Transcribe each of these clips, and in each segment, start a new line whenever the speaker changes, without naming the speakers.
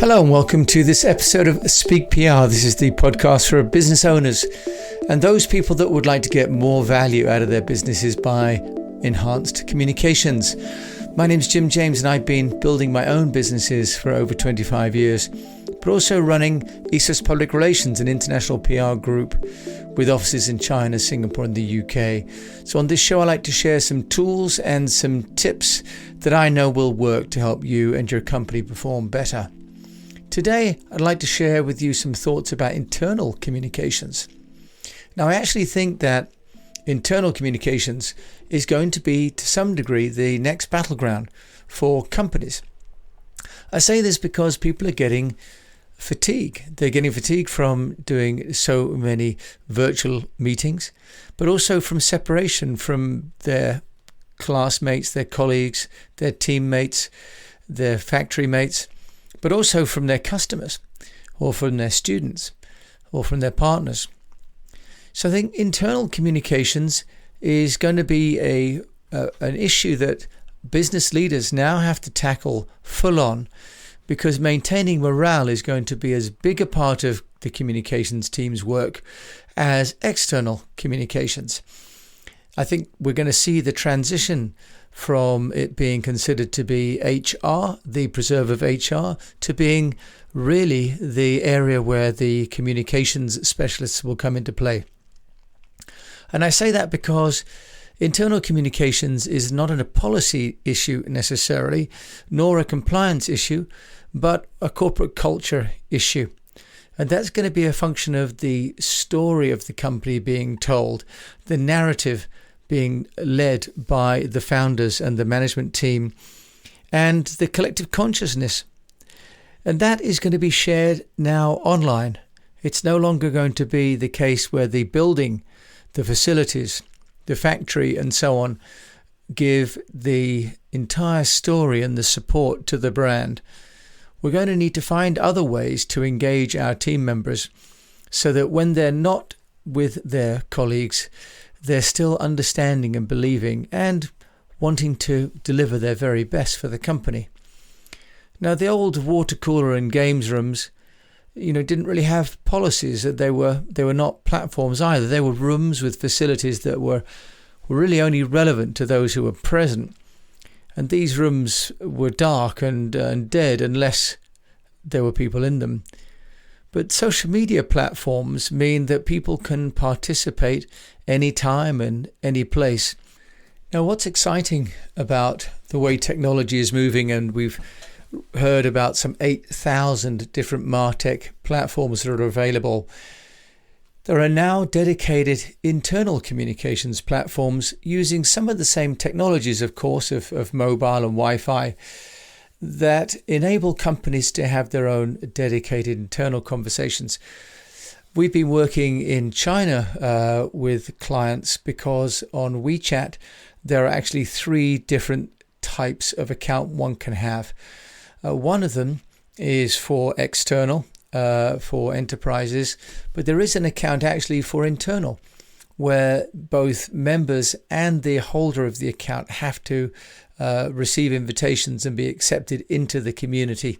Hello and welcome to this episode of Speak PR. This is the podcast for business owners and those people that would like to get more value out of their businesses by enhanced communications. My name is Jim James and I've been building my own businesses for over 25 years, but also running ESOS Public Relations, an international PR group with offices in China, Singapore and the UK. So on this show, I like to share some tools and some tips that I know will work to help you and your company perform better. Today, I'd like to share with you some thoughts about internal communications. Now, I actually think that internal communications is going to be, to some degree, the next battleground for companies. I say this because people are getting fatigue. They're getting fatigue from doing so many virtual meetings, but also from separation from their classmates, their colleagues, their teammates, their factory mates, but also from their customers or from their students or from their partners. So I think internal communications is going to be an issue that business leaders now have to tackle full on, because maintaining morale is going to be as big a part of the communications team's work as external communications. I think we're going to see the transition from it being considered to be HR, the preserve of HR, to being really the area where the communications specialists will come into play. And I say that because internal communications is not a policy issue necessarily, nor a compliance issue, but a corporate culture issue. And that's going to be a function of the story of the company being told, the narrative being led by the founders and the management team, and the collective consciousness. And that is going to be shared now online. It's no longer going to be the case where the building, the facilities, the factory and so on give the entire story and the support to the brand. We're going to need to find other ways to engage our team members so that when they're not with their colleagues, they're still understanding and believing and wanting to deliver their very best for the company. Now, the old water cooler and games rooms, didn't really have policies. That they were not platforms either. They were rooms with facilities that were really only relevant to those who were present. And these rooms were dark and dead unless there were people in them. But social media platforms mean that people can participate anytime and any place. Now, what's exciting about the way technology is moving, and we've heard about some 8,000 different MarTech platforms that are available. There are now dedicated internal communications platforms using some of the same technologies, of course, of mobile and Wi-Fi, that enable companies to have their own dedicated internal conversations. We've been working in China with clients because on WeChat, there are actually 3 different types of account one can have. One of them is for external, for enterprises, but there is an account actually for internal, where both members and the holder of the account have to receive invitations and be accepted into the community.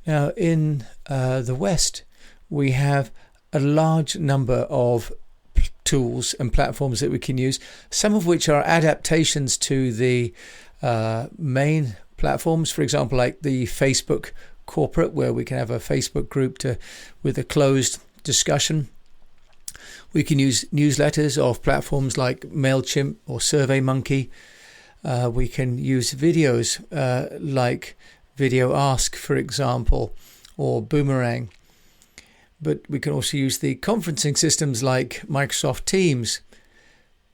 Now, in the West, we have a large number of tools and platforms that we can use, some of which are adaptations to the main platforms, for example, like the Facebook corporate, where we can have a Facebook group with a closed discussion. We can use newsletters of platforms like MailChimp or SurveyMonkey. We can use videos like Video Ask, for example, or Boomerang. But we can also use the conferencing systems like Microsoft Teams.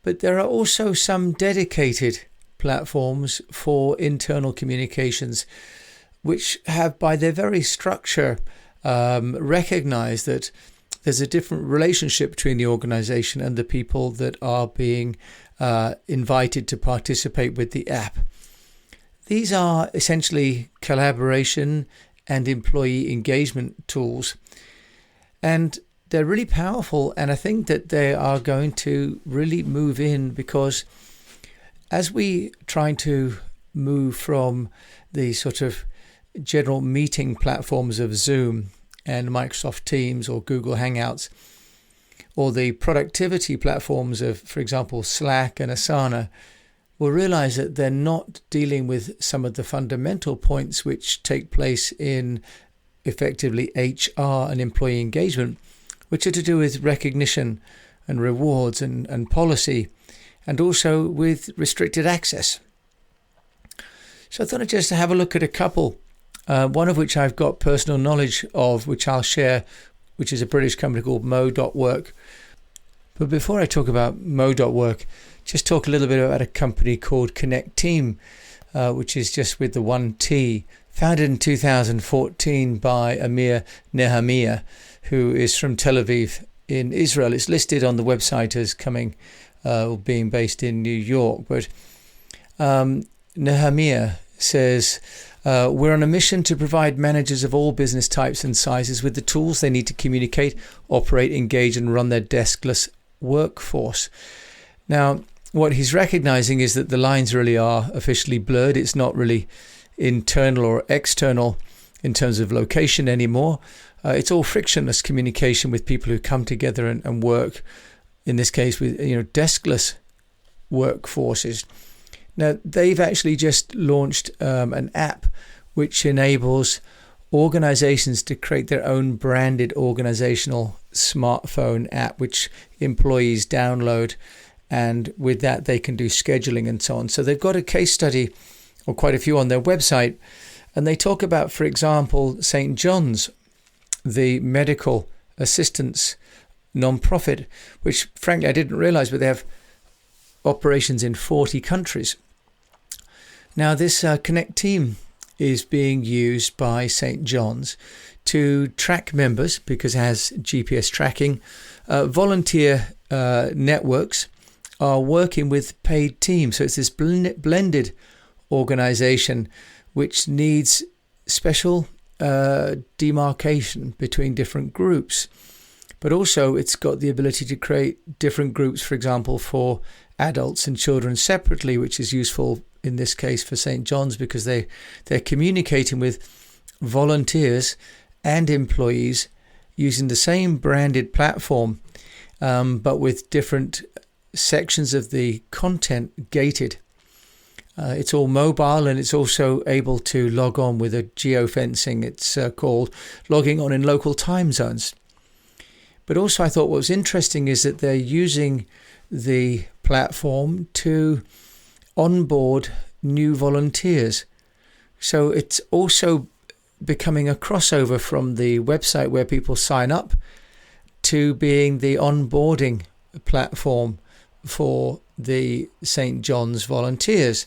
But there are also some dedicated platforms for internal communications, which have, by their very structure, recognized that there's a different relationship between the organization and the people that are being invited to participate with the app. These are essentially collaboration and employee engagement tools, and they're really powerful, and I think that they are going to really move in, because as we trying to move from the sort of general meeting platforms of Zoom and Microsoft Teams or Google Hangouts, or the productivity platforms of, for example, Slack and Asana, will realize that they're not dealing with some of the fundamental points which take place in effectively HR and employee engagement, which are to do with recognition and rewards and policy, and also with restricted access. So I thought I'd just have a look at a couple, one of which I've got personal knowledge of, which I'll share, which is a British company called Mo.Work. But before I talk about Mo.Work, just talk a little bit about a company called ConnecTeam, which is just with the one T, founded in 2014 by Amir Nehemia, who is from Tel Aviv in Israel. It's listed on the website as being based in New York. But Nehemia says, we're on a mission to provide managers of all business types and sizes with the tools they need to communicate, operate, engage, and run their deskless workforce. Now, what he's recognizing is that the lines really are officially blurred. It's not really internal or external in terms of location anymore. It's all frictionless communication with people who come together and work, in this case with deskless workforces. Now, they've actually just launched an app which enables organizations to create their own branded organizational smartphone app, which employees download, and with that they can do scheduling and so on. So they've got a case study, or quite a few, on their website, and they talk about, for example, St. John's, the medical assistance non-profit, which frankly I didn't realize, but they have operations in 40 countries. Now this ConnecTeam is being used by St. John's to track members because it has GPS tracking. Volunteer networks are working with paid teams. So it's this blended organization which needs special demarcation between different groups. But also it's got the ability to create different groups, for example, for adults and children separately, which is useful in this case for St. John's because they're communicating with volunteers and employees using the same branded platform, but with different sections of the content gated. It's all mobile, and it's also able to log on with a geofencing. It's called logging on in local time zones. But also I thought what was interesting is that they're using the platform to onboard new volunteers. So it's also becoming a crossover from the website where people sign up to being the onboarding platform for the St. John's volunteers.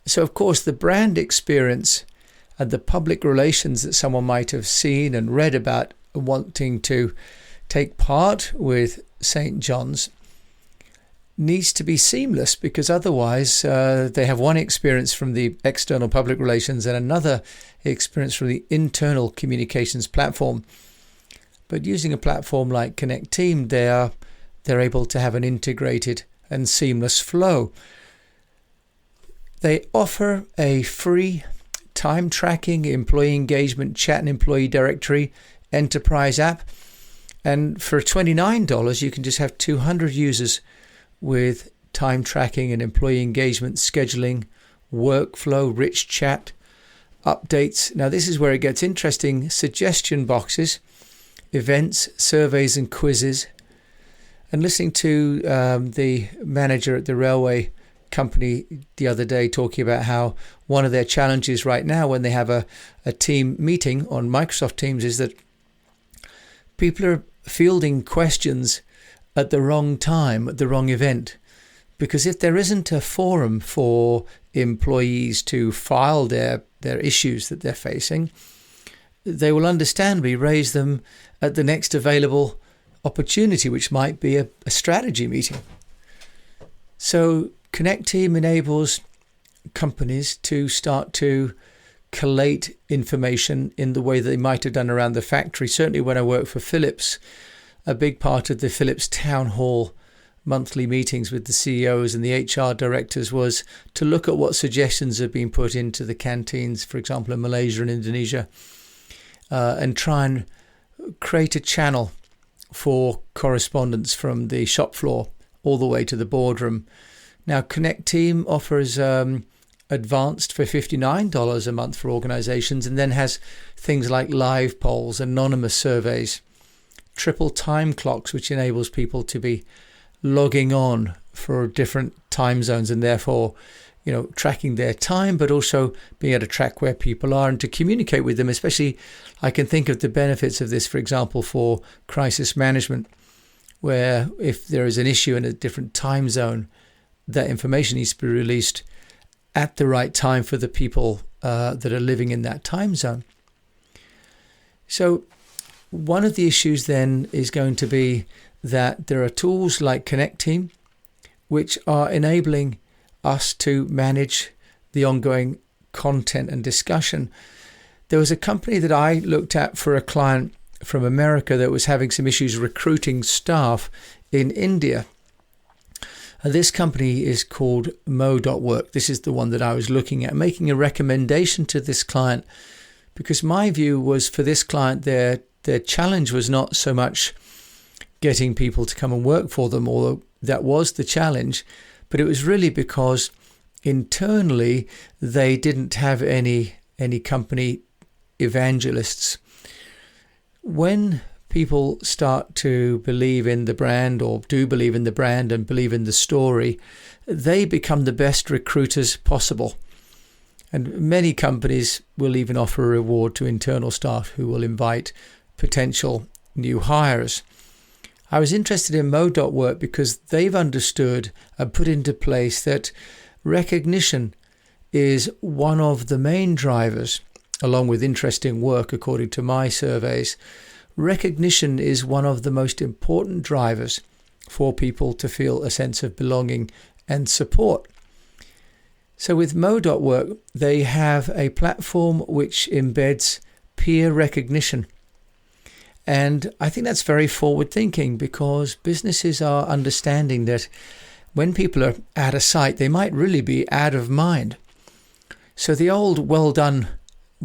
So of course the brand experience and the public relations that someone might have seen and read about wanting to take part with St. John's needs to be seamless, because otherwise they have one experience from the external public relations and another experience from the internal communications platform. But using a platform like ConnecTeam, they're able to have an integrated and seamless flow. They offer a free time tracking, employee engagement, chat and employee directory enterprise app. And for $29, you can just have 200 users with time tracking and employee engagement, scheduling, workflow, rich chat, updates. Now this is where it gets interesting. Suggestion boxes, events, surveys and quizzes. And listening to the manager at the railway company the other day talking about how one of their challenges right now when they have a team meeting on Microsoft Teams is that people are fielding questions at the wrong time, at the wrong event. Because if there isn't a forum for employees to file their issues that they're facing, they will understandably raise them at the next available opportunity, which might be a strategy meeting. So ConnecTeam enables companies to start to collate information in the way that they might have done around the factory. Certainly when I worked for Philips, a big part of the Philips Town Hall monthly meetings with the CEOs and the HR directors was to look at what suggestions have been put into the canteens, for example, in Malaysia and Indonesia, and try and create a channel for correspondence from the shop floor all the way to the boardroom. Now, ConnecTeam offers advanced for $59 a month for organizations, and then has things like live polls, anonymous surveys, triple time clocks, which enables people to be logging on for different time zones and therefore, tracking their time, but also being able to track where people are and to communicate with them. Especially, I can think of the benefits of this, for example, for crisis management, where if there is an issue in a different time zone, that information needs to be released at the right time for the people that are living in that time zone. So one of the issues then is going to be that there are tools like ConnecTeam, which are enabling us to manage the ongoing content and discussion. There was a company that I looked at for a client from America that was having some issues recruiting staff in India. This company is called Mo.Work. This is the one that I was looking at, making a recommendation to this client, because my view was for this client, their challenge was not so much getting people to come and work for them, although that was the challenge, but it was really because internally they didn't have any company evangelists. When people start to believe in the brand, or do believe in the brand and believe in the story, they become the best recruiters possible. And many companies will even offer a reward to internal staff who will invite potential new hires. I was interested in Mo.Work because they've understood and put into place that recognition is one of the main drivers, along with interesting work, according to my surveys. Recognition is one of the most important drivers for people to feel a sense of belonging and support. So with Mo.Work, they have a platform which embeds peer recognition. And I think that's very forward thinking, because businesses are understanding that when people are out of sight, they might really be out of mind. So the old well done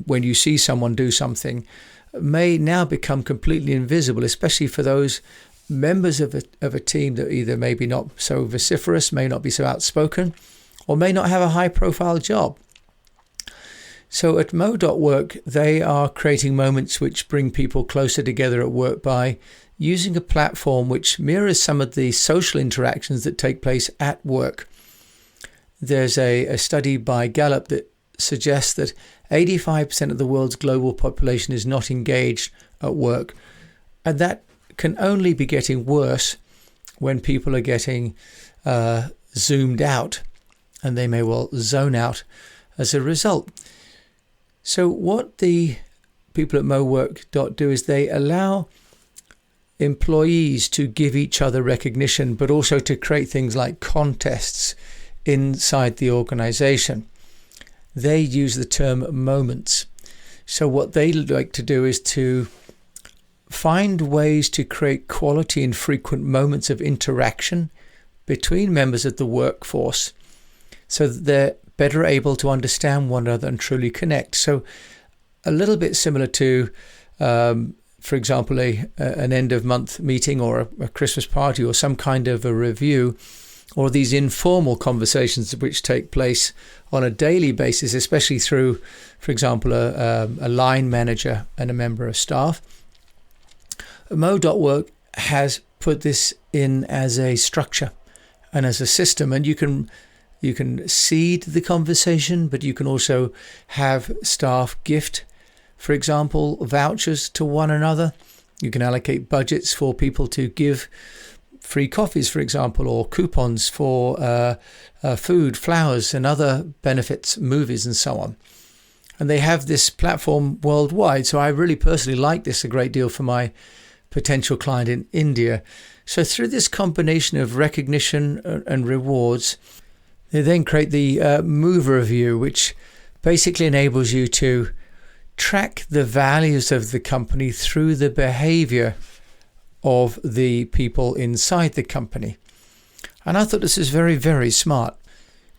when you see someone do something may now become completely invisible, especially for those members of a team that either maybe not so vociferous, may not be so outspoken, or may not have a high profile job. So at Mo.Work, they are creating moments which bring people closer together at work by using a platform which mirrors some of the social interactions that take place at work. There's a study by Gallup that suggests that 85% of the world's global population is not engaged at work. And that can only be getting worse when people are getting zoomed out, and they may well zone out as a result. So what the people at Mo.Work do is they allow employees to give each other recognition, but also to create things like contests inside the organization. They use the term moments. So what they like to do is to find ways to create quality and frequent moments of interaction between members of the workforce so that they're better able to understand one another and truly connect. So a little bit similar to, for example, an end of month meeting or a Christmas party or some kind of a review, or these informal conversations which take place on a daily basis, especially through, for example, a line manager and a member of staff. Mo.Work has put this in as a structure and as a system, and you can seed the conversation, but you can also have staff gift, for example, vouchers to one another. You can allocate budgets for people to give free coffees, for example, or coupons for food, flowers, and other benefits, movies, and so on. And they have this platform worldwide. So I really personally like this a great deal for my potential client in India. So through this combination of recognition and rewards, they then create the mover view, which basically enables you to track the values of the company through the behaviour of the people inside the company. And I thought this is very, very smart.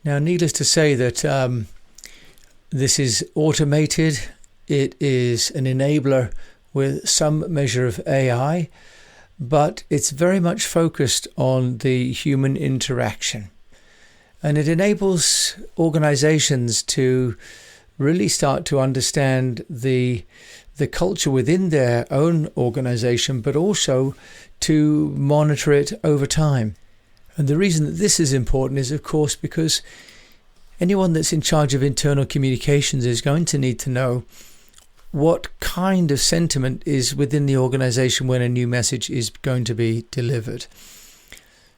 Now, needless to say that this is automated. It is an enabler with some measure of AI, but it's very much focused on the human interaction. And it enables organizations to really start to understand the culture within their own organization, but also to monitor it over time. And the reason that this is important is, of course, because anyone that's in charge of internal communications is going to need to know what kind of sentiment is within the organization when a new message is going to be delivered.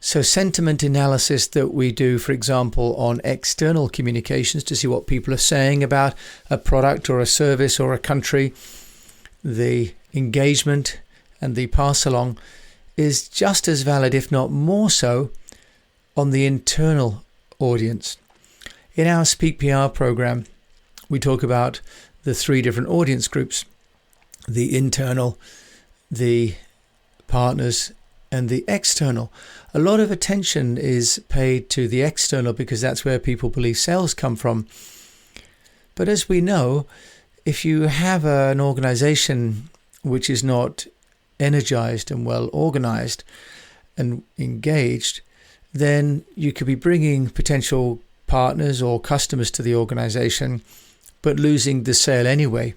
So sentiment analysis that we do, for example, on external communications to see what people are saying about a product or a service or a country, the engagement and the pass along is just as valid, if not more so, on the internal audience. In our Speak PR program, we talk about the 3 different audience groups: the internal, the partners, and the external. A lot of attention is paid to the external because that's where people believe sales come from. But as we know, if you have an organization which is not energized and well organized and engaged, then you could be bringing potential partners or customers to the organization, but losing the sale anyway.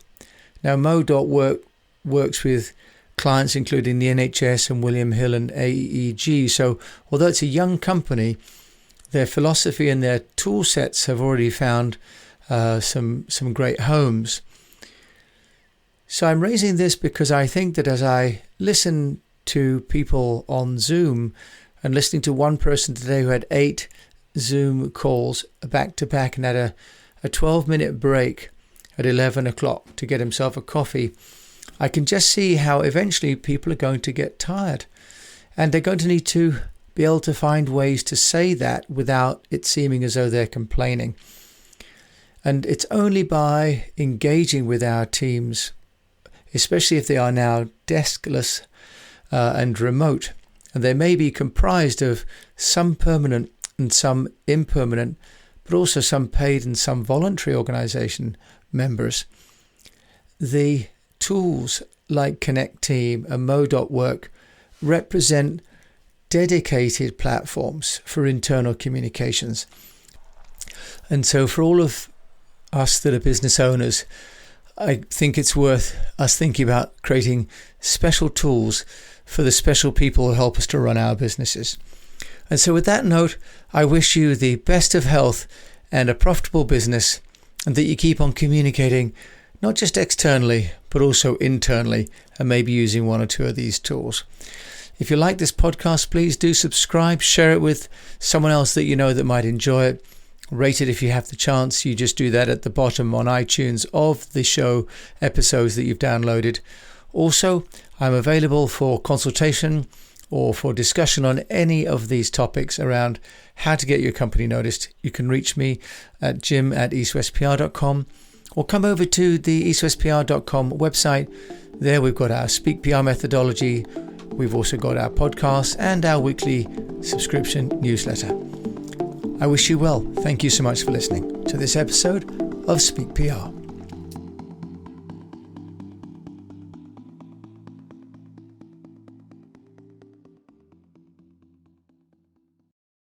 Now, Mo.Work works with clients including the NHS and William Hill and AEG. So although it's a young company, their philosophy and their tool sets have already found some great homes. So I'm raising this because I think that as I listen to people on Zoom, and listening to one person today who had 8 Zoom calls back to back and had a 12-minute break at 11 o'clock to get himself a coffee, I can just see how eventually people are going to get tired, and they're going to need to be able to find ways to say that without it seeming as though they're complaining. And it's only by engaging with our teams, especially if they are now deskless and remote, and they may be comprised of some permanent and some impermanent, but also some paid and some voluntary organization members. The tools like ConnecTeam and Mo.Work represent dedicated platforms for internal communications. And so for all of us that are business owners, I think it's worth us thinking about creating special tools for the special people who help us to run our businesses. And so with that note, I wish you the best of health and a profitable business, and that you keep on communicating, not just externally, but also internally, and maybe using 1 or 2 of these tools. If you like this podcast, please do subscribe, share it with someone else that you know that might enjoy it. Rate it if you have the chance. You just do that at the bottom on iTunes of the show episodes that you've downloaded. Also, I'm available for consultation or for discussion on any of these topics around how to get your company noticed. You can reach me at jim@eastwestpr.com, or come over to the eastwestpr.com website. There we've got our Speak PR methodology. We've also got our podcast and our weekly subscription newsletter. I wish you well. Thank you so much for listening to this episode of Speak PR.